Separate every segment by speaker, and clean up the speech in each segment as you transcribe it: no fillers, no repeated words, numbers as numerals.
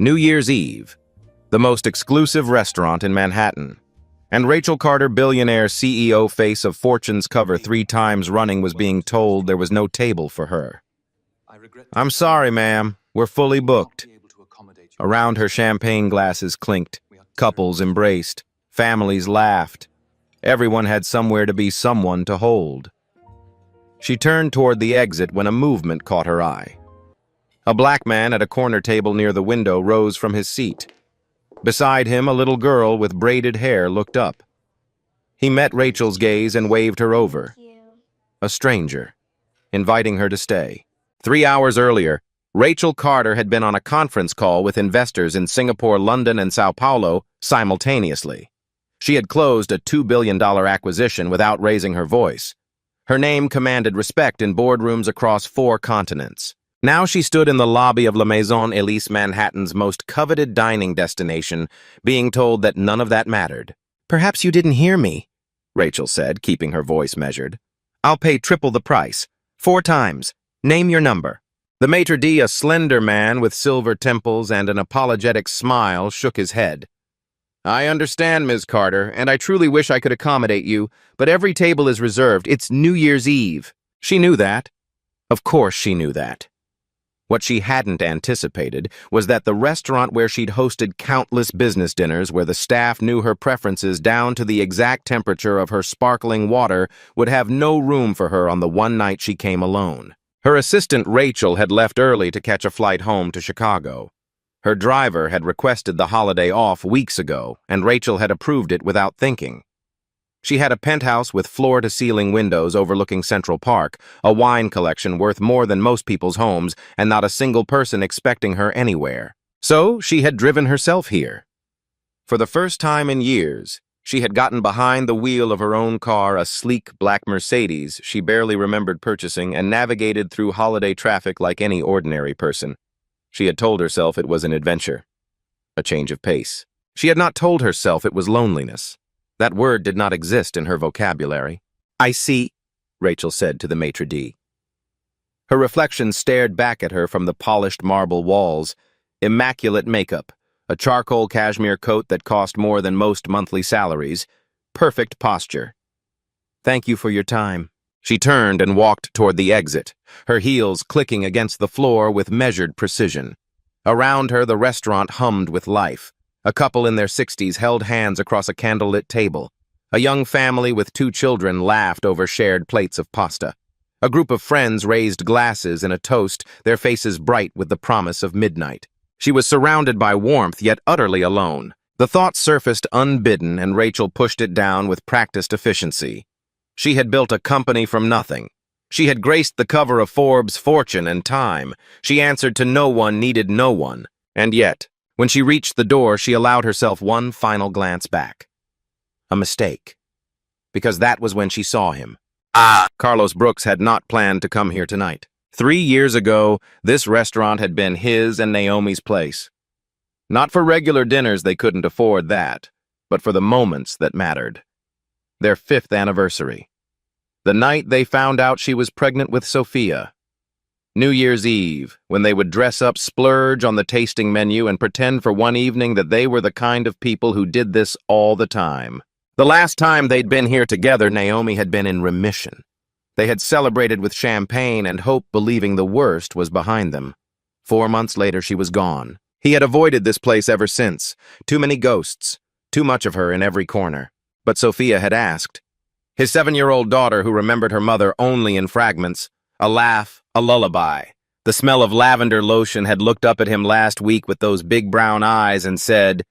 Speaker 1: New Year's Eve, the most exclusive restaurant in Manhattan. And Rachel Carter, billionaire CEO, face of Fortune's cover 3 times running, was being told there was no table for her. "I'm sorry, ma'am, we're fully booked." Around her, champagne glasses clinked, couples embraced, families laughed. Everyone had somewhere to be someone to hold. She turned toward the exit when a movement caught her eye. A black man at a corner table near the window rose from his seat. Beside him, a little girl with braided hair looked up. He met Rachel's gaze and waved her over. A stranger, inviting her to stay. 3 hours earlier, Rachel Carter had been on a conference call with investors in Singapore, London, and Sao Paulo simultaneously. She had closed a $2 billion acquisition without raising her voice. Her name commanded respect in boardrooms across 4 continents. Now she stood in the lobby of La Maison Elise, Manhattan's most coveted dining destination, being told that none of that mattered. "Perhaps you didn't hear me," Rachel said, keeping her voice measured. "I'll pay triple the price. 4 times. Name your number." The maitre d', a slender man with silver temples and an apologetic smile, shook his head. "I understand, Ms. Carter, and I truly wish I could accommodate you, but every table is reserved. It's New Year's Eve." She knew that. Of course she knew that. What she hadn't anticipated was that the restaurant where she'd hosted countless business dinners, where the staff knew her preferences down to the exact temperature of her sparkling water, would have no room for her on the one night she came alone. Her assistant Rachel had left early to catch a flight home to Chicago. Her driver had requested the holiday off weeks ago, and Rachel had approved it without thinking. She had a penthouse with floor-to-ceiling windows overlooking Central Park, a wine collection worth more than most people's homes, and not a single person expecting her anywhere. So she had driven herself here. For the first time in years, she had gotten behind the wheel of her own car, a sleek black Mercedes she barely remembered purchasing, and navigated through holiday traffic like any ordinary person. She had told herself it was an adventure, a change of pace. She had not told herself it was loneliness. That word did not exist in her vocabulary. "I see," Rachel said to the maitre d'. Her reflection stared back at her from the polished marble walls. Immaculate makeup, a charcoal cashmere coat that cost more than most monthly salaries, perfect posture. "Thank you for your time." She turned and walked toward the exit, her heels clicking against the floor with measured precision. Around her, the restaurant hummed with life. A couple in their 60s held hands across a candlelit table. A young family with 2 children laughed over shared plates of pasta. A group of friends raised glasses in a toast, their faces bright with the promise of midnight. She was surrounded by warmth, yet utterly alone. The thought surfaced unbidden, and Rachel pushed it down with practiced efficiency. She had built a company from nothing. She had graced the cover of Forbes, Fortune, and Time. She answered to no one, needed no one. And yet, when she reached the door, she allowed herself one final glance back. A mistake. Because that was when she saw him. Carlos Brooks had not planned to come here tonight. 3 years ago, this restaurant had been his and Naomi's place. Not for regular dinners, they couldn't afford that, but for the moments that mattered. Their 5th anniversary. The night they found out she was pregnant with Sophia. New Year's Eve, when they would dress up, splurge on the tasting menu, and pretend for one evening that they were the kind of people who did this all the time. The last time they'd been here together, Naomi had been in remission. They had celebrated with champagne and hope, believing the worst was behind them. 4 months later, she was gone. He had avoided this place ever since. Too many ghosts, too much of her in every corner. But Sophia had asked. His 7-year-old daughter, who remembered her mother only in fragments, a laugh, a lullaby. The smell of lavender lotion, had looked up at him last week with those big brown eyes and said,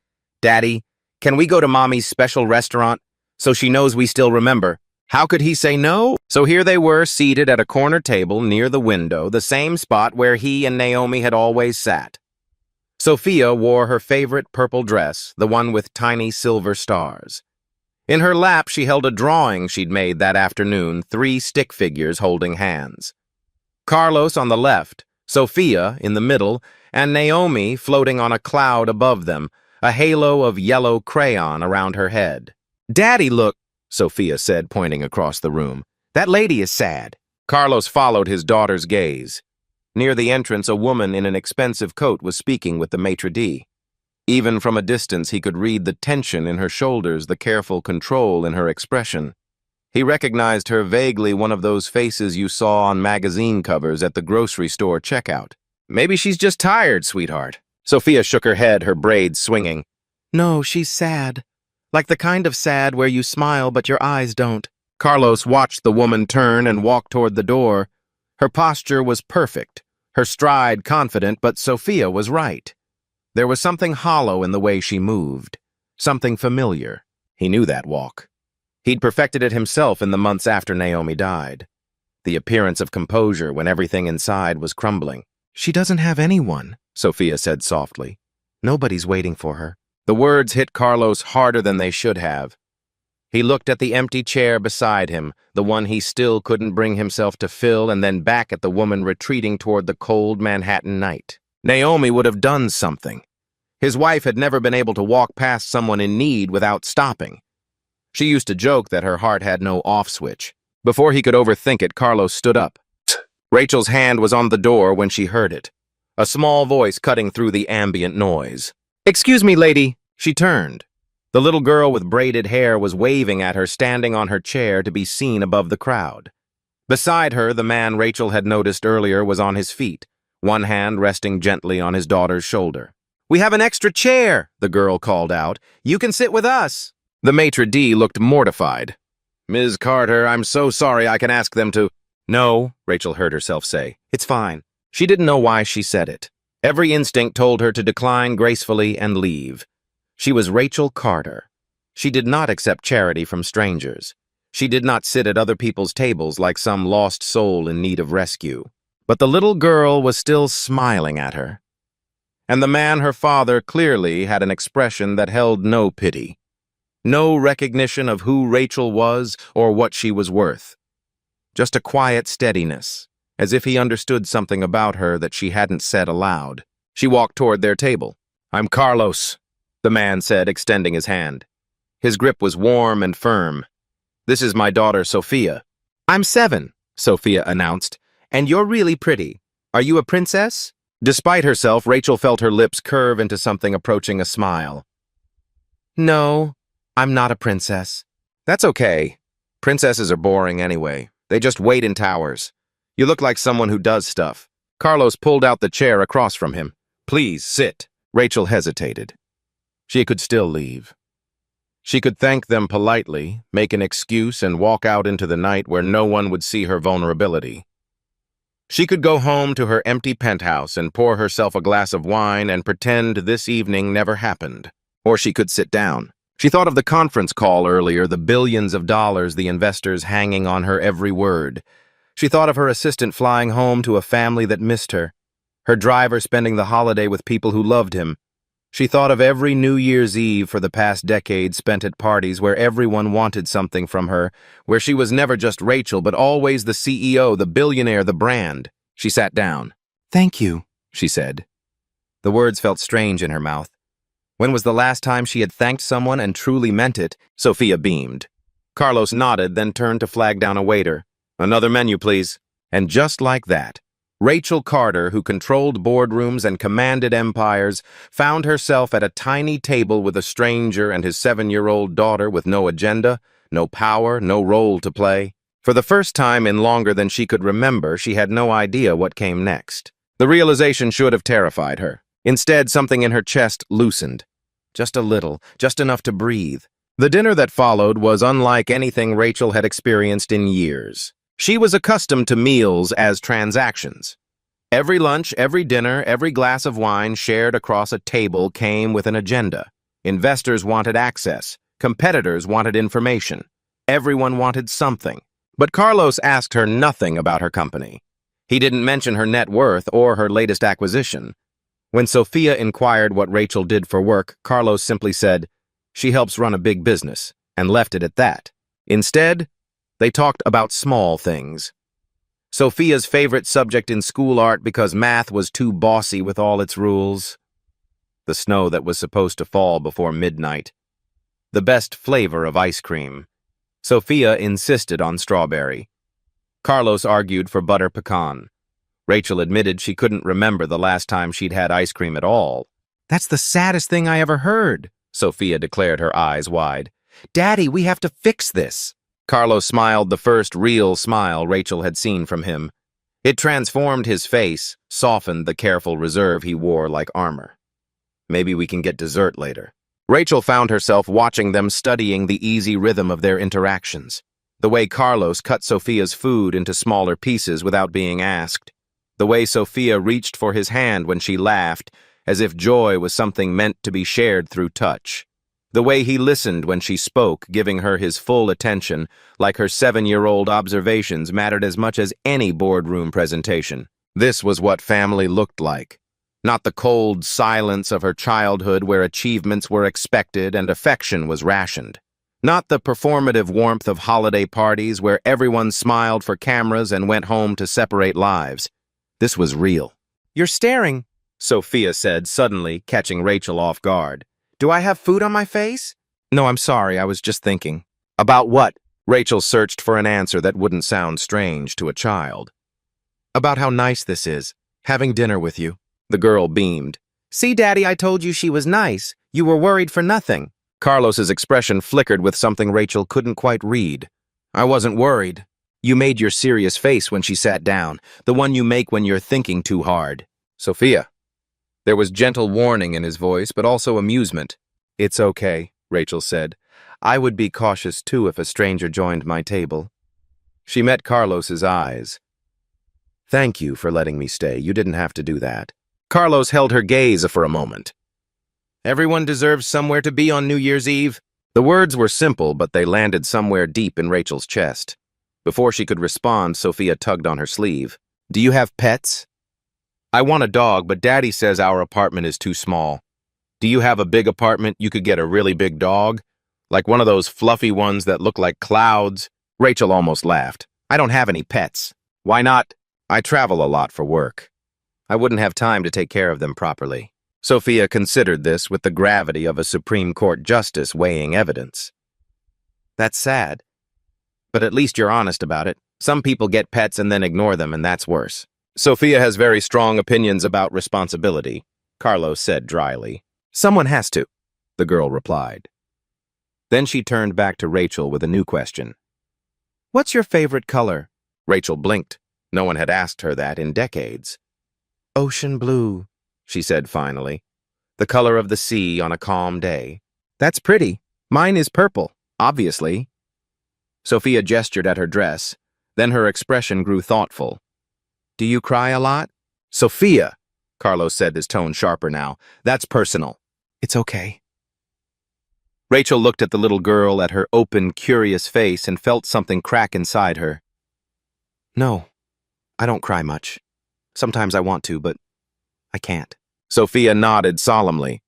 Speaker 1: "Daddy, can we go to Mommy's special restaurant so she knows we still remember?" How could he say no? So here they were, seated at a corner table near the window, the same spot where he and Naomi had always sat. Sophia wore her favorite purple dress, the one with tiny silver stars. In her lap, she held a drawing she'd made that afternoon, 3 stick figures holding hands. Carlos on the left, Sophia in the middle, and Naomi floating on a cloud above them, a halo of yellow crayon around her head. "Daddy, look," Sophia said, pointing across the room. "That lady is sad." Carlos followed his daughter's gaze. Near the entrance, a woman in an expensive coat was speaking with the maitre d'. Even from a distance, he could read the tension in her shoulders, the careful control in her expression. He recognized her vaguely, one of those faces you saw on magazine covers at the grocery store checkout. "Maybe she's just tired, sweetheart." Sophia shook her head, her braids swinging. "No, she's sad. Like the kind of sad where you smile but your eyes don't." Carlos watched the woman turn and walk toward the door. Her posture was perfect, her stride confident, but Sophia was right. There was something hollow in the way she moved, something familiar. He knew that walk. He'd perfected it himself in the months after Naomi died. The appearance of composure when everything inside was crumbling. "She doesn't have anyone," Sophia said softly. "Nobody's waiting for her." The words hit Carlos harder than they should have. He looked at the empty chair beside him, the one he still couldn't bring himself to fill, and then back at the woman retreating toward the cold Manhattan night. Naomi would have done something. His wife had never been able to walk past someone in need without stopping. She used to joke that her heart had no off switch. Before he could overthink it, Carlos stood up. Rachel's hand was on the door when she heard it, a small voice cutting through the ambient noise. "Excuse me, lady." She turned. The little girl with braided hair was waving at her, standing on her chair to be seen above the crowd. Beside her, the man Rachel had noticed earlier was on his feet, one hand resting gently on his daughter's shoulder. "We have an extra chair," the girl called out. "You can sit with us." The maitre d' looked mortified. "Ms. Carter, I'm so sorry, I can ask them to—" "No," Rachel heard herself say. "It's fine." She didn't know why she said it. Every instinct told her to decline gracefully and leave. She was Rachel Carter. She did not accept charity from strangers. She did not sit at other people's tables like some lost soul in need of rescue. But the little girl was still smiling at her. And the man, her father, clearly had an expression that held no pity. No recognition of who Rachel was or what she was worth. Just a quiet steadiness, as if he understood something about her that she hadn't said aloud. She walked toward their table. "I'm Carlos," the man said, extending his hand. His grip was warm and firm. "This is my daughter, Sophia." "I'm 7, Sophia announced, "and you're really pretty. Are you a princess?" Despite herself, Rachel felt her lips curve into something approaching a smile. "No, I'm not a princess." "That's okay. Princesses are boring anyway. They just wait in towers. You look like someone who does stuff." Carlos pulled out the chair across from him. "Please, sit." Rachel hesitated. She could still leave. She could thank them politely, make an excuse, and walk out into the night where no one would see her vulnerability. She could go home to her empty penthouse and pour herself a glass of wine and pretend this evening never happened. Or she could sit down. She thought of the conference call earlier, the billions of dollars, the investors hanging on her every word. She thought of her assistant flying home to a family that missed her, her driver spending the holiday with people who loved him. She thought of every New Year's Eve for the past decade spent at parties where everyone wanted something from her, where she was never just Rachel, but always the CEO, the billionaire, the brand. She sat down. "Thank you," she said. The words felt strange in her mouth. When was the last time she had thanked someone and truly meant it? Sophia beamed. Carlos nodded, then turned to flag down a waiter. "Another menu, please." And just like that, Rachel Carter, who controlled boardrooms and commanded empires, found herself at a tiny table with a stranger and his 7-year-old daughter with no agenda, no power, no role to play. For the first time in longer than she could remember, she had no idea what came next. The realization should have terrified her. Instead, something in her chest loosened. Just a little, just enough to breathe. The dinner that followed was unlike anything Rachel had experienced in years. She was accustomed to meals as transactions. Every lunch, every dinner, every glass of wine shared across a table came with an agenda. Investors wanted access. Competitors wanted information. Everyone wanted something. But Carlos asked her nothing about her company. He didn't mention her net worth or her latest acquisition. When Sophia inquired what Rachel did for work, Carlos simply said, "She helps run a big business," and left it at that. Instead, they talked about small things. Sophia's favorite subject in school art because math was too bossy with all its rules. The snow that was supposed to fall before midnight. The best flavor of ice cream. Sophia insisted on strawberry. Carlos argued for butter pecan. Rachel admitted she couldn't remember the last time she'd had ice cream at all. "That's the saddest thing I ever heard," Sophia declared, her eyes wide. "Daddy, we have to fix this." Carlos smiled, the first real smile Rachel had seen from him. It transformed his face, softened the careful reserve he wore like armor. "Maybe we can get dessert later." Rachel found herself watching them, studying the easy rhythm of their interactions. The way Carlos cut Sophia's food into smaller pieces without being asked. The way Sophia reached for his hand when she laughed, as if joy was something meant to be shared through touch. The way he listened when she spoke, giving her his full attention, like her 7-year-old observations mattered as much as any boardroom presentation. This was what family looked like. Not the cold silence of her childhood where achievements were expected and affection was rationed. Not the performative warmth of holiday parties where everyone smiled for cameras and went home to separate lives. This was real. "You're staring," Sophia said, suddenly catching Rachel off guard. "Do I have food on my face?" "No, I'm sorry, I was just thinking." "About what?" Rachel searched for an answer that wouldn't sound strange to a child. "About how nice this is, having dinner with you." The girl beamed. "See, Daddy, I told you she was nice. You were worried for nothing." Carlos's expression flickered with something Rachel couldn't quite read. "I wasn't worried. You made your serious face when she sat down, the one you make when you're thinking too hard." "Sophia." There was gentle warning in his voice, but also amusement. "It's okay," Rachel said. "I would be cautious too if a stranger joined my table." She met Carlos's eyes. "Thank you for letting me stay. You didn't have to do that." Carlos held her gaze for a moment. "Everyone deserves somewhere to be on New Year's Eve." The words were simple, but they landed somewhere deep in Rachel's chest. Before she could respond, Sophia tugged on her sleeve. "Do you have pets?" "I want a dog, but Daddy says our apartment is too small." "Do you have a big apartment you could get a really big dog? Like one of those fluffy ones that look like clouds?" Rachel almost laughed. "I don't have any pets." "Why not?" "I travel a lot for work. I wouldn't have time to take care of them properly." Sophia considered this with the gravity of a Supreme Court justice weighing evidence. "That's sad. But at least you're honest about it. Some people get pets and then ignore them, and that's worse." "Sophia has very strong opinions about responsibility," Carlos said dryly. "Someone has to," the girl replied. Then she turned back to Rachel with a new question. "What's your favorite color?" Rachel blinked. No one had asked her that in decades. "Ocean blue," she said finally. "The color of the sea on a calm day." "That's pretty. Mine is purple, obviously." Sophia gestured at her dress. Then her expression grew thoughtful. "Do you cry a lot?" "Sophia," Carlos said, his tone sharper now. "That's personal." "It's okay." Rachel looked at the little girl, at her open, curious face, and felt something crack inside her. "No, I don't cry much. Sometimes I want to, but I can't." Sophia nodded solemnly.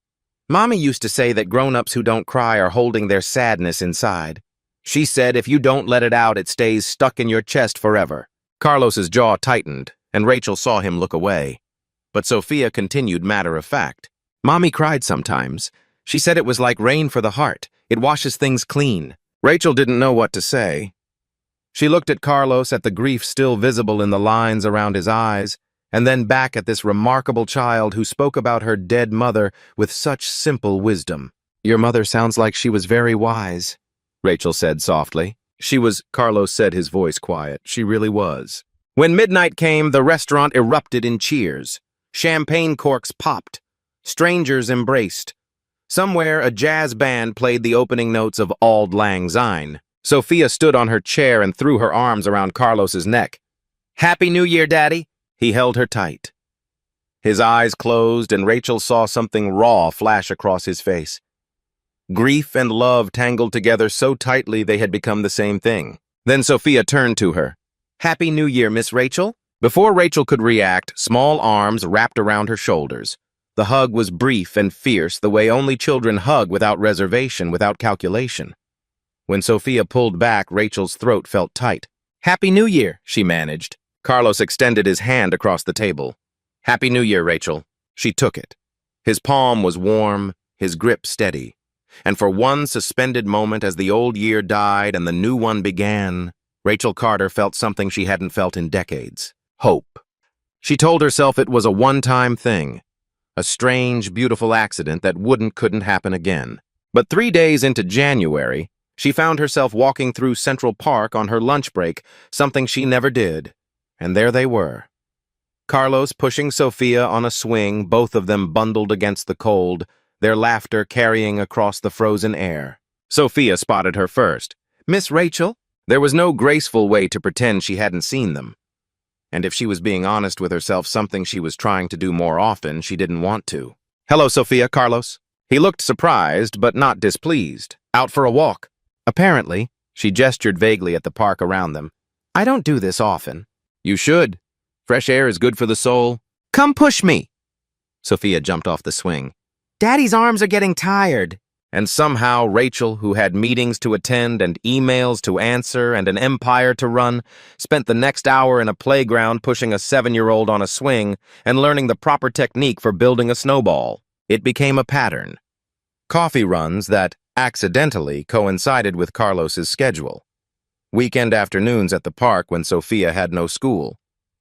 Speaker 1: "Mommy used to say that grown-ups who don't cry are holding their sadness inside. She said if you don't let it out, it stays stuck in your chest forever." Carlos's jaw tightened, and Rachel saw him look away. But Sophia continued matter of fact. "Mommy cried sometimes. She said it was like rain for the heart. It washes things clean." Rachel didn't know what to say. She looked at Carlos, at the grief still visible in the lines around his eyes, and then back at this remarkable child who spoke about her dead mother with such simple wisdom. "Your mother sounds like she was very wise," Rachel said softly. "She was," Carlos said, his voice quiet. "She really was." When midnight came, the restaurant erupted in cheers. Champagne corks popped. Strangers embraced. Somewhere, a jazz band played the opening notes of Auld Lang Syne. Sophia stood on her chair and threw her arms around Carlos's neck. "Happy New Year, Daddy." He held her tight. His eyes closed, and Rachel saw something raw flash across his face. Grief and love tangled together so tightly they had become the same thing. Then Sophia turned to her. "Happy New Year, Miss Rachel." Before Rachel could react, small arms wrapped around her shoulders. The hug was brief and fierce, the way only children hug, without reservation, without calculation. When Sophia pulled back, Rachel's throat felt tight. "Happy New Year," she managed. Carlos extended his hand across the table. "Happy New Year, Rachel." She took it. His palm was warm, his grip steady. And for one suspended moment as the old year died and the new one began, Rachel Carter felt something she hadn't felt in decades. Hope. She told herself it was a one-time thing, a strange, beautiful accident that couldn't happen again. But 3 days into January, she found herself walking through Central Park on her lunch break, something she never did. And there they were. Carlos pushing Sophia on a swing, both of them bundled against the cold, their laughter carrying across the frozen air. Sophia spotted her first. "Miss Rachel?" There was no graceful way to pretend she hadn't seen them. And if she was being honest with herself, something she was trying to do more often, she didn't want to. "Hello, Sophia, Carlos." He looked surprised, but not displeased. "Out for a walk?" "Apparently." She gestured vaguely at the park around them. "I don't do this often." "You should. Fresh air is good for the soul." "Come push me." Sophia jumped off the swing. "Daddy's arms are getting tired." And somehow Rachel, who had meetings to attend and emails to answer and an empire to run, spent the next hour in a playground pushing a 7-year-old on a swing and learning the proper technique for building a snowball. It became a pattern. Coffee runs that accidentally coincided with Carlos's schedule. Weekend afternoons at the park when Sophia had no school.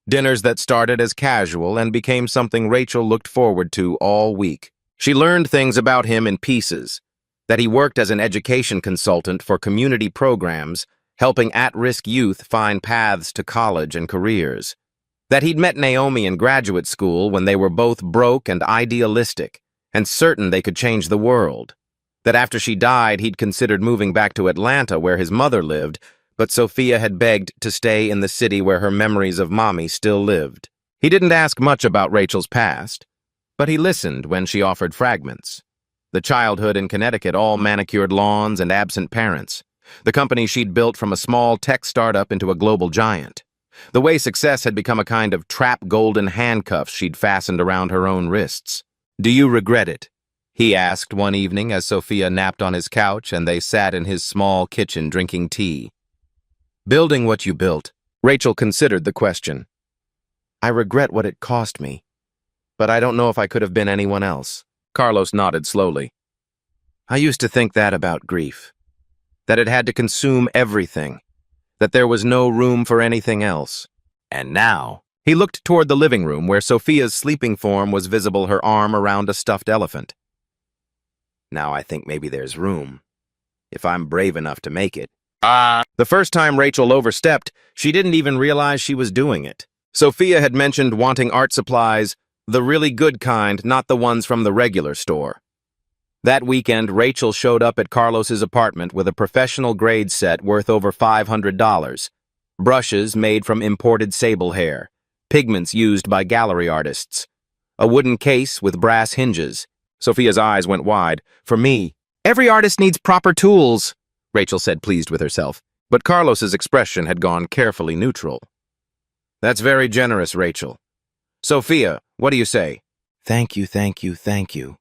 Speaker 1: Dinners that started as casual and became something Rachel looked forward to all week. She learned things about him in pieces. That he worked as an education consultant for community programs, helping at-risk youth find paths to college and careers. That he'd met Naomi in graduate school when they were both broke and idealistic, and certain they could change the world. That after she died, he'd considered moving back to Atlanta where his mother lived, but Sophia had begged to stay in the city where her memories of Mommy still lived. He didn't ask much about Rachel's past, but he listened when she offered fragments. The childhood in Connecticut, all manicured lawns and absent parents. The company she'd built from a small tech startup into a global giant. The way success had become a kind of trap golden handcuffs she'd fastened around her own wrists. "Do you regret it?" he asked one evening as Sophia napped on his couch and they sat in his small kitchen drinking tea. "Building what you built." Rachel considered the question. "I regret what it cost me, but I don't know if I could have been anyone else." Carlos nodded slowly. "I used to think that about grief. That it had to consume everything. That there was no room for anything else. And now..." He looked toward the living room where Sophia's sleeping form was visible, her arm around a stuffed elephant. "Now I think maybe there's room. If I'm brave enough to make it." The first time Rachel overstepped, she didn't even realize she was doing it. Sophia had mentioned wanting art supplies, the really good kind, not the ones from the regular store. That weekend, Rachel showed up at Carlos's apartment with a professional grade set worth over $500. Brushes made from imported sable hair, pigments used by gallery artists, a wooden case with brass hinges. Sophia's eyes went wide. "For me, every artist needs proper tools," Rachel said, pleased with herself. But Carlos's expression had gone carefully neutral. "That's very generous, Rachel. Sophia, what do you say?" "Thank you, thank you, thank you."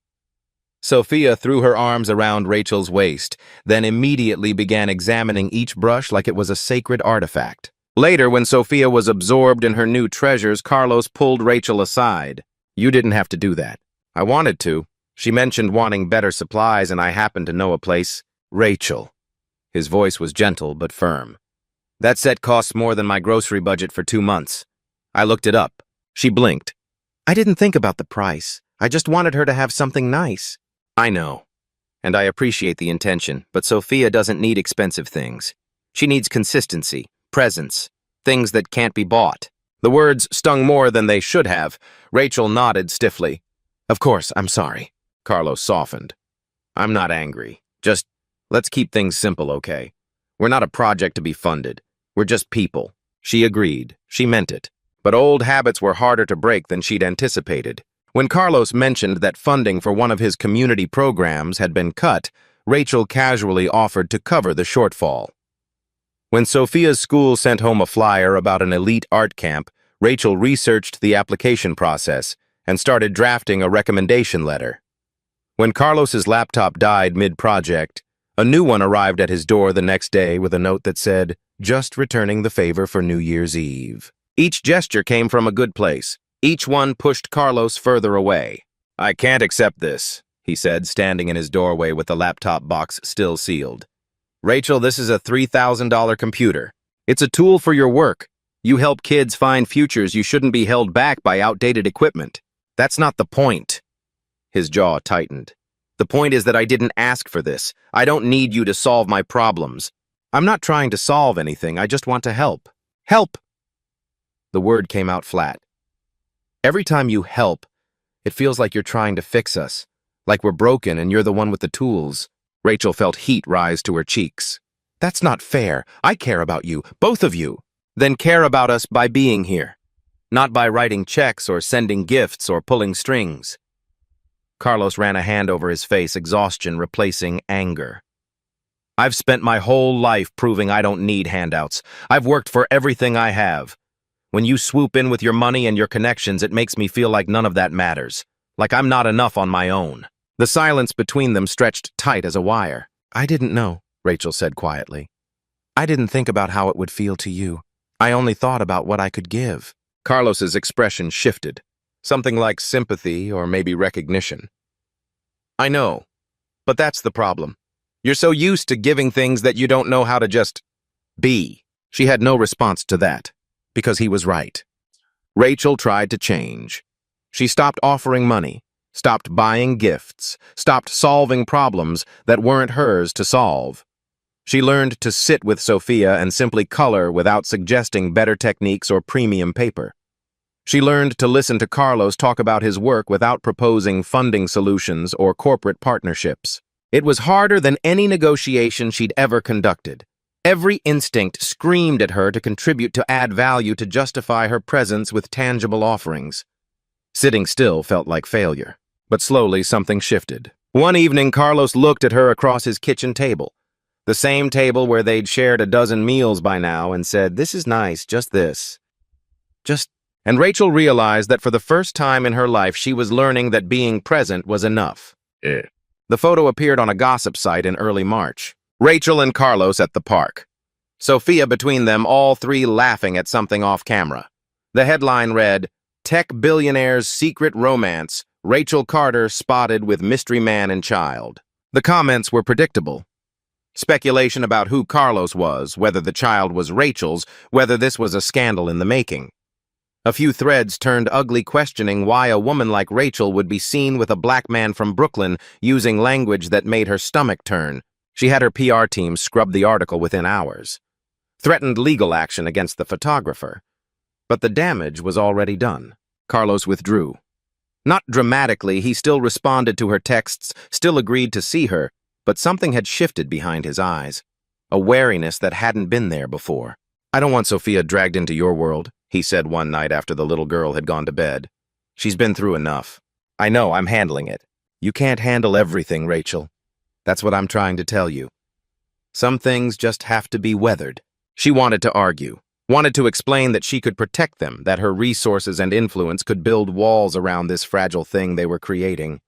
Speaker 1: Sophia threw her arms around Rachel's waist, then immediately began examining each brush like it was a sacred artifact. Later, when Sophia was absorbed in her new treasures, Carlos pulled Rachel aside. "You didn't have to do that. I wanted to. She mentioned wanting better supplies, and I happened to know a place." "Rachel." His voice was gentle but firm. "That set costs more than my grocery budget for 2 months. I looked it up." She blinked. "I didn't think about the price. I just wanted her to have something nice." "I know, and I appreciate the intention, but Sophia doesn't need expensive things. She needs consistency, presence, things that can't be bought." The words stung more than they should have. Rachel nodded stiffly. "Of course, I'm sorry." Carlos softened. "I'm not angry. Just, let's keep things simple, okay? We're not a project to be funded. We're just people." She agreed. She meant it. But old habits were harder to break than she'd anticipated. When Carlos mentioned that funding for one of his community programs had been cut, Rachel casually offered to cover the shortfall. When Sophia's school sent home a flyer about an elite art camp, Rachel researched the application process and started drafting a recommendation letter. When Carlos's laptop died mid-project, a new one arrived at his door the next day with a note that said, "Just returning the favor for New Year's Eve." Each gesture came from a good place. Each one pushed Carlos further away. "I can't accept this," he said, standing in his doorway with the laptop box still sealed. "Rachel, this is a $3,000 computer. It's a tool for your work. You help kids find futures. You shouldn't be held back by outdated equipment. That's not the point. His jaw tightened. The point is that I didn't ask for this. I don't need you to solve my problems. I'm not trying to solve anything. I just want to help. Help! The word came out flat. Every time you help, it feels like you're trying to fix us, like we're broken and you're the one with the tools. Rachel felt heat rise to her cheeks. That's not fair. I care about you, both of you. Then care about us by being here, not by writing checks or sending gifts or pulling strings. Carlos ran a hand over his face, exhaustion replacing anger. I've spent my whole life proving I don't need handouts. I've worked for everything I have. When you swoop in with your money and your connections, it makes me feel like none of that matters, like I'm not enough on my own. The silence between them stretched tight as a wire. I didn't know, Rachel said quietly. I didn't think about how it would feel to you. I only thought about what I could give. Carlos's expression shifted, something like sympathy or maybe recognition. I know, but that's the problem. You're so used to giving things that you don't know how to just be. She had no response to that, because he was right. Rachel tried to change. She stopped offering money, stopped buying gifts, stopped solving problems that weren't hers to solve. She learned to sit with Sophia and simply color without suggesting better techniques or premium paper. She learned to listen to Carlos talk about his work without proposing funding solutions or corporate partnerships. It was harder than any negotiation she'd ever conducted. Every instinct screamed at her to contribute, to add value, to justify her presence with tangible offerings. Sitting still felt like failure, but slowly something shifted. One evening, Carlos looked at her across his kitchen table, the same table where they'd shared a dozen meals by now, and said, "This is nice, just this. And Rachel realized that for the first time in her life, she was learning that being present was enough. The photo appeared on a gossip site in early March. Rachel and Carlos at the park. Sophia between them, all three laughing at something off camera. The headline read, "Tech Billionaire's Secret Romance, Rachel Carter Spotted with Mystery Man and Child." The comments were predictable. Speculation about who Carlos was, whether the child was Rachel's, whether this was a scandal in the making. A few threads turned ugly, questioning why a woman like Rachel would be seen with a black man from Brooklyn using language that made her stomach turn. She had her PR team scrub the article within hours. Threatened legal action against the photographer. But the damage was already done. Carlos withdrew. Not dramatically, he still responded to her texts, still agreed to see her, but something had shifted behind his eyes. A wariness that hadn't been there before. "I don't want Sophia dragged into your world," he said one night after the little girl had gone to bed. "She's been through enough. I know, I'm handling it. You can't handle everything, Rachel. That's what I'm trying to tell you. Some things just have to be weathered." She wanted to argue, wanted to explain that she could protect them, that her resources and influence could build walls around this fragile thing they were creating.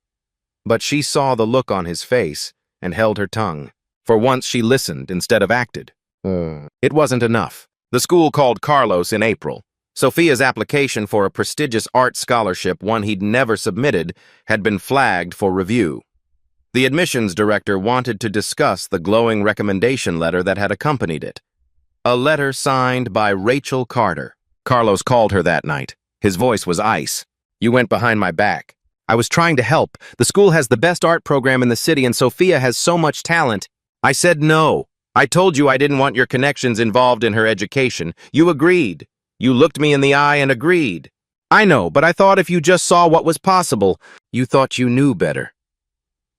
Speaker 1: But she saw the look on his face and held her tongue. For once she listened instead of acted. It wasn't enough. The school called Carlos in April. Sophia's application for a prestigious art scholarship, one he'd never submitted, had been flagged for review. The admissions director wanted to discuss the glowing recommendation letter that had accompanied it. A letter signed by Rachel Carter. Carlos called her that night. His voice was ice. "You went behind my back. I was trying to help. The school has the best art program in the city, and Sophia has so much talent. I said no. I told you I didn't want your connections involved in her education. You agreed. You looked me in the eye and agreed. I know, but I thought if you just saw what was possible, you thought you knew better."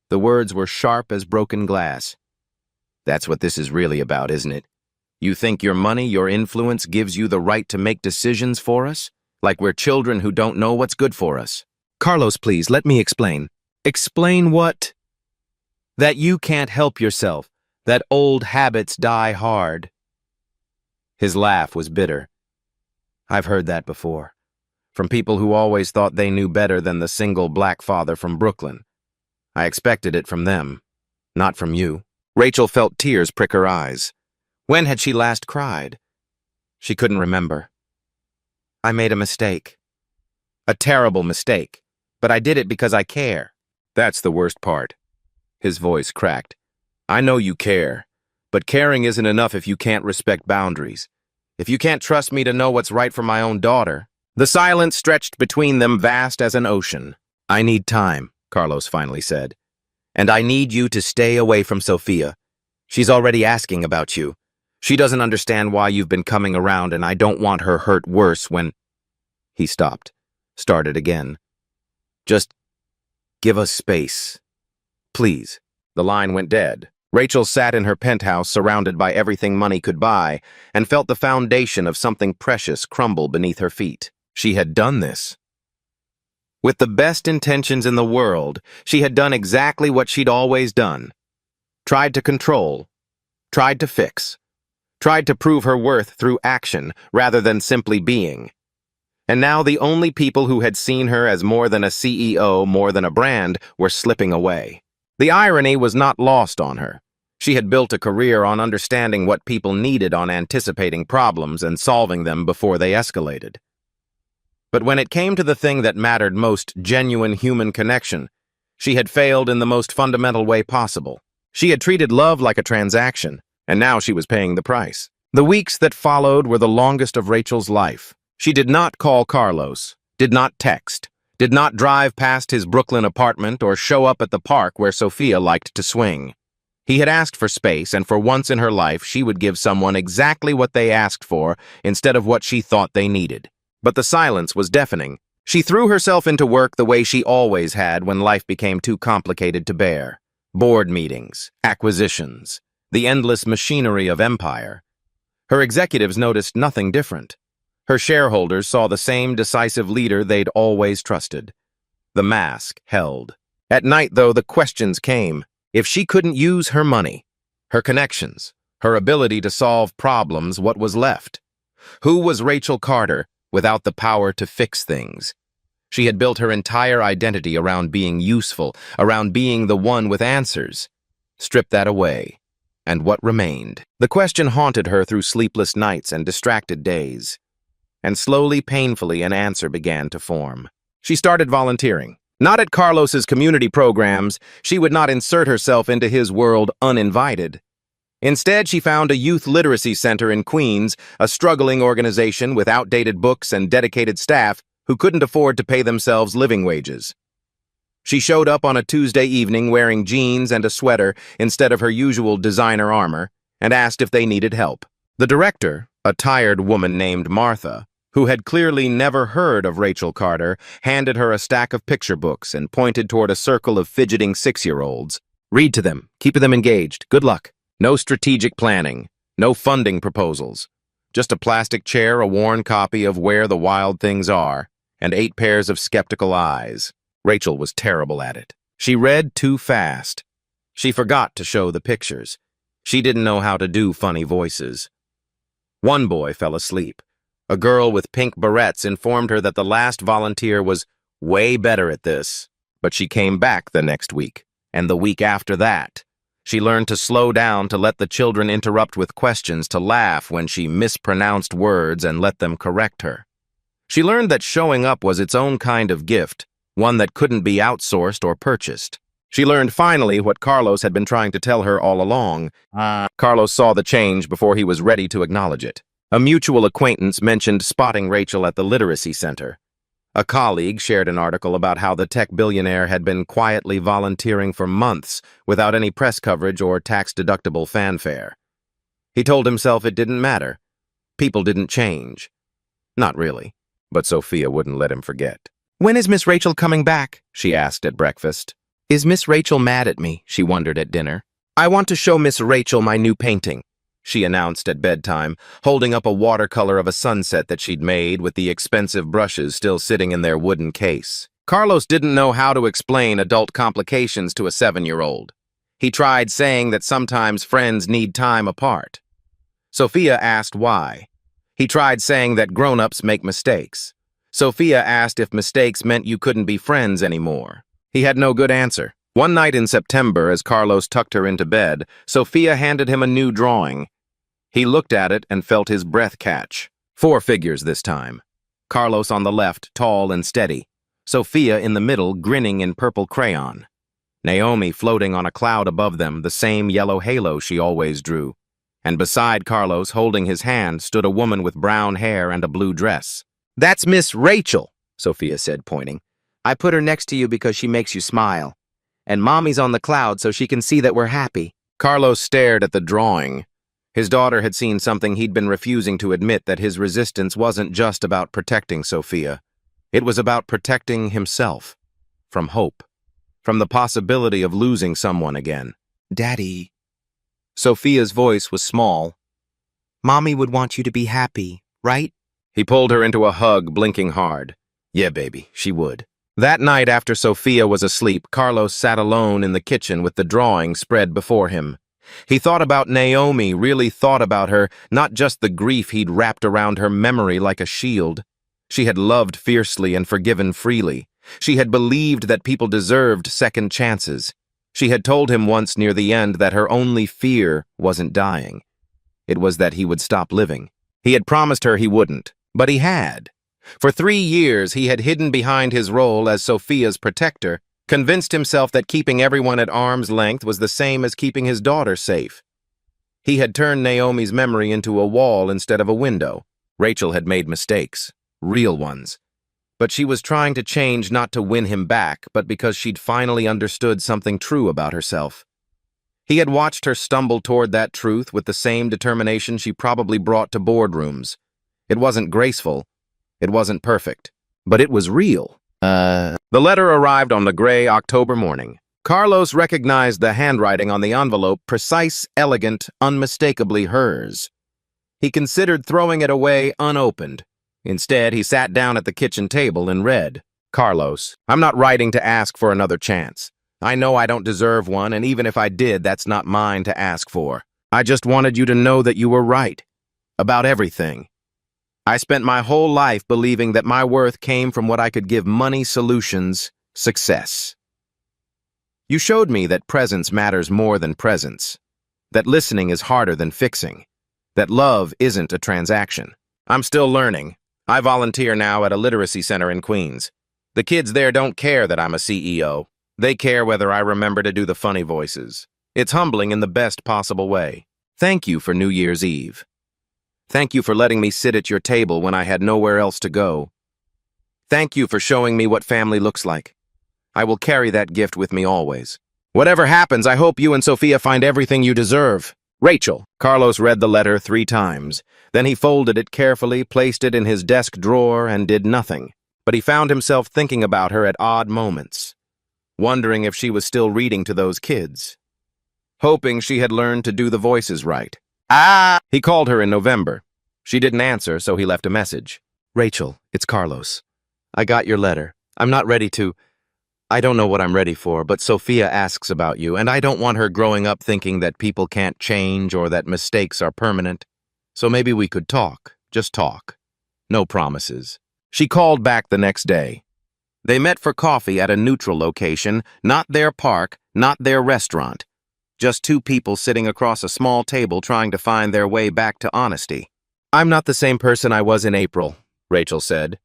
Speaker 1: The words were sharp as broken glass. "That's what this is really about, isn't it? You think your money, your influence gives you the right to make decisions for us? Like we're children who don't know what's good for us." "Carlos, please, let me explain." "Explain what?" "That you can't help yourself. That old habits die hard." His laugh was bitter. "I've heard that before. From people who always thought they knew better than the single black father from Brooklyn. I expected it from them, not from you." Rachel felt tears prick her eyes. When had she last cried? She couldn't remember. "I made a mistake. A terrible mistake. But I did it because I care." "That's the worst part." His voice cracked. "I know you care, but caring isn't enough if you can't respect boundaries. If you can't trust me to know what's right for my own daughter. The silence stretched between them, vast as an ocean. I need time, Carlos finally said. And I need you to stay away from Sophia. She's already asking about you. She doesn't understand why you've been coming around, and I don't want her hurt worse when... He stopped, started again. Just give us space. Please. The line went dead. Rachel sat in her penthouse, surrounded by everything money could buy, and felt the foundation of something precious crumble beneath her feet. She had done this. With the best intentions in the world, she had done exactly what she'd always done. Tried to control. Tried to fix. Tried to prove her worth through action, rather than simply being. And now the only people who had seen her as more than a CEO, more than a brand, were slipping away. The irony was not lost on her. She had built a career on understanding what people needed, on anticipating problems and solving them before they escalated. But when it came to the thing that mattered most, genuine human connection, she had failed in the most fundamental way possible. She had treated love like a transaction, and now she was paying the price. The weeks that followed were the longest of Rachel's life. She did not call Carlos, did not text, did not drive past his Brooklyn apartment or show up at the park where Sophia liked to swing. He had asked for space, and for once in her life, she would give someone exactly what they asked for instead of what she thought they needed. But the silence was deafening. She threw herself into work the way she always had when life became too complicated to bear. Board meetings, acquisitions, the endless machinery of empire. Her executives noticed nothing different. Her shareholders saw the same decisive leader they'd always trusted. The mask held. At night, though, the questions came. If she couldn't use her money, her connections, her ability to solve problems, what was left? Who was Rachel Carter without the power to fix things? She had built her entire identity around being useful, around being the one with answers. Strip that away, and what remained? The question haunted her through sleepless nights and distracted days. And slowly, painfully, an answer began to form. She started volunteering. Not at Carlos's community programs. She would not insert herself into his world uninvited. Instead, she found a youth literacy center in Queens, a struggling organization with outdated books and dedicated staff who couldn't afford to pay themselves living wages. She showed up on a Tuesday evening wearing jeans and a sweater instead of her usual designer armor and asked if they needed help. The director, a tired woman named Martha, who had clearly never heard of Rachel Carter, handed her a stack of picture books and pointed toward a circle of fidgeting 6-year-olds. Read to them, keep them engaged, good luck. No strategic planning, no funding proposals. Just a plastic chair, a worn copy of Where the Wild Things Are, and 8 pairs of skeptical eyes. Rachel was terrible at it. She read too fast. She forgot to show the pictures. She didn't know how to do funny voices. One boy fell asleep. A girl with pink barrettes informed her that the last volunteer was way better at this. But she came back the next week, and the week after that. She learned to slow down, to let the children interrupt with questions, to laugh when she mispronounced words and let them correct her. She learned that showing up was its own kind of gift, one that couldn't be outsourced or purchased. She learned finally what Carlos had been trying to tell her all along. Carlos saw the change before he was ready to acknowledge it. A mutual acquaintance mentioned spotting Rachel at the literacy center. A colleague shared an article about how the tech billionaire had been quietly volunteering for months without any press coverage or tax-deductible fanfare. He told himself it didn't matter. People didn't change. Not really, but Sophia wouldn't let him forget. "When is Miss Rachel coming back?" she asked at breakfast. "Is Miss Rachel mad at me?" she wondered at dinner. "I want to show Miss Rachel my new painting," she announced at bedtime, holding up a watercolor of a sunset that she'd made with the expensive brushes still sitting in their wooden case. Carlos didn't know how to explain adult complications to a 7-year-old. He tried saying that sometimes friends need time apart. Sophia asked why. He tried saying that grown-ups make mistakes. Sophia asked if mistakes meant you couldn't be friends anymore. He had no good answer. One night in September, as Carlos tucked her into bed, Sophia handed him a new drawing. He looked at it and felt his breath catch. 4 figures this time. Carlos on the left, tall and steady. Sophia in the middle, grinning in purple crayon. Naomi floating on a cloud above them, the same yellow halo she always drew. And beside Carlos, holding his hand, stood a woman with brown hair and a blue dress. "That's Miss Rachel," Sophia said, pointing. "I put her next to you because she makes you smile. And Mommy's on the cloud so she can see that we're happy." Carlos stared at the drawing. His daughter had seen something he'd been refusing to admit, that his resistance wasn't just about protecting Sophia. It was about protecting himself. From hope. From the possibility of losing someone again. "Daddy." Sophia's voice was small. "Mommy would want you to be happy, right?" He pulled her into a hug, blinking hard. "Yeah, baby, she would." That night after Sophia was asleep, Carlos sat alone in the kitchen with the drawing spread before him. He thought about Naomi, really thought about her, not just the grief he'd wrapped around her memory like a shield. She had loved fiercely and forgiven freely. She had believed that people deserved second chances. She had told him once near the end that her only fear wasn't dying. It was that he would stop living. He had promised her he wouldn't, but he had. For 3 years, he had hidden behind his role as Sophia's protector, convinced himself that keeping everyone at arm's length was the same as keeping his daughter safe. He had turned Naomi's memory into a wall instead of a window. Rachel had made mistakes, real ones. But she was trying to change, not to win him back, but because she'd finally understood something true about herself. He had watched her stumble toward that truth with the same determination she probably brought to boardrooms. It wasn't graceful. It wasn't perfect. But it was real. The letter arrived on the gray October morning. Carlos recognized the handwriting on the envelope, precise, elegant, unmistakably hers. He considered throwing it away unopened. Instead, he sat down at the kitchen table and read, "Carlos, I'm not writing to ask for another chance. I know I don't deserve one, and even if I did, that's not mine to ask for. I just wanted you to know that you were right. About everything. I spent my whole life believing that my worth came from what I could give money, solutions, success. You showed me that presence matters more than presence, that listening is harder than fixing, that love isn't a transaction. I'm still learning. I volunteer now at a literacy center in Queens. The kids there don't care that I'm a CEO. They care whether I remember to do the funny voices. It's humbling in the best possible way. Thank you for New Year's Eve. Thank you for letting me sit at your table when I had nowhere else to go. Thank you for showing me what family looks like. I will carry that gift with me always. Whatever happens, I hope you and Sophia find everything you deserve. Rachel." Carlos read the letter 3 times. Then he folded it carefully, placed it in his desk drawer, and did nothing. But he found himself thinking about her at odd moments, wondering if she was still reading to those kids, hoping she had learned to do the voices right. He called her in November. She didn't answer, so he left a message. "Rachel, it's Carlos. I got your letter. I'm not ready to... I don't know what I'm ready for, but Sophia asks about you, and I don't want her growing up thinking that people can't change or that mistakes are permanent. So maybe we could talk. Just talk. No promises." She called back the next day. They met for coffee at a neutral location, not their park, not their restaurant. Just 2 people sitting across a small table trying to find their way back to honesty. "I'm not the same person I was in April," Rachel said.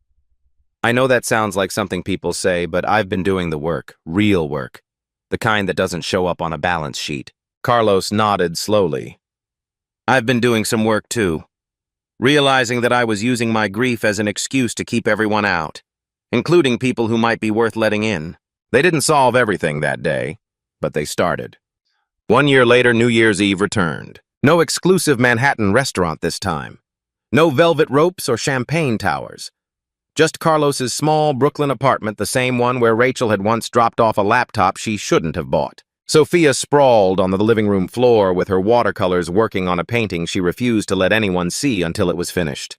Speaker 1: "I know that sounds like something people say, but I've been doing the work, real work, the kind that doesn't show up on a balance sheet." Carlos nodded slowly. "I've been doing some work too, realizing that I was using my grief as an excuse to keep everyone out, including people who might be worth letting in. They didn't solve everything that day, but they started." 1 year later, New Year's Eve returned. No exclusive Manhattan restaurant this time. No velvet ropes or champagne towers. Just Carlos's small Brooklyn apartment, the same one where Rachel had once dropped off a laptop she shouldn't have bought. Sophia sprawled on the living room floor with her watercolors working on a painting she refused to let anyone see until it was finished.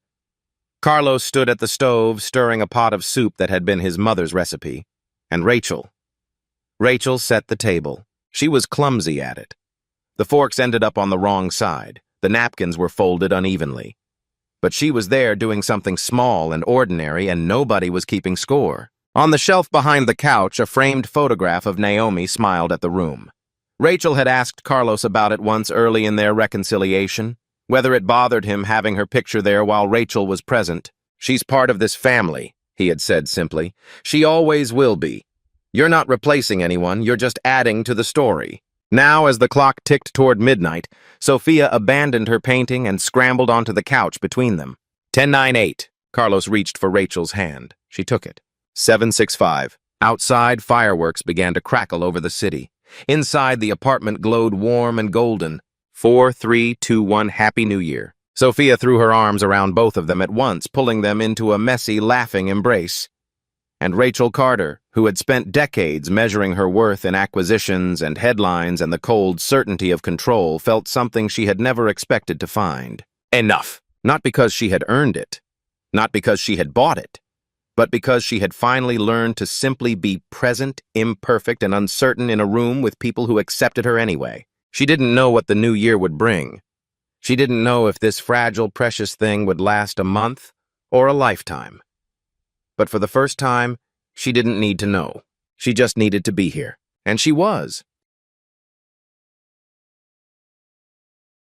Speaker 1: Carlos stood at the stove, stirring a pot of soup that had been his mother's recipe. And Rachel set the table. She was clumsy at it. The forks ended up on the wrong side. The napkins were folded unevenly. But she was there doing something small and ordinary, and nobody was keeping score. On the shelf behind the couch, a framed photograph of Naomi smiled at the room. Rachel had asked Carlos about it once early in their reconciliation, whether it bothered him having her picture there while Rachel was present. "She's part of this family," he had said simply. "She always will be. You're not replacing anyone, you're just adding to the story." Now, as the clock ticked toward midnight, Sophia abandoned her painting and scrambled onto the couch between them. 10:98. Carlos reached for Rachel's hand. She took it. 7:65. Outside, fireworks began to crackle over the city. Inside, the apartment glowed warm and golden. 4, 3, 2, 1, Happy New Year. Sophia threw her arms around both of them at once, pulling them into a messy, laughing embrace. And Rachel Carter, who had spent decades measuring her worth in acquisitions and headlines and the cold certainty of control, felt something she had never expected to find. Enough. Not because she had earned it, not because she had bought it, but because she had finally learned to simply be present, imperfect, and uncertain in a room with people who accepted her anyway. She didn't know what the new year would bring. She didn't know if this fragile, precious thing would last a month or a lifetime. But for the first time, she didn't need to know. She just needed to be here. And she was.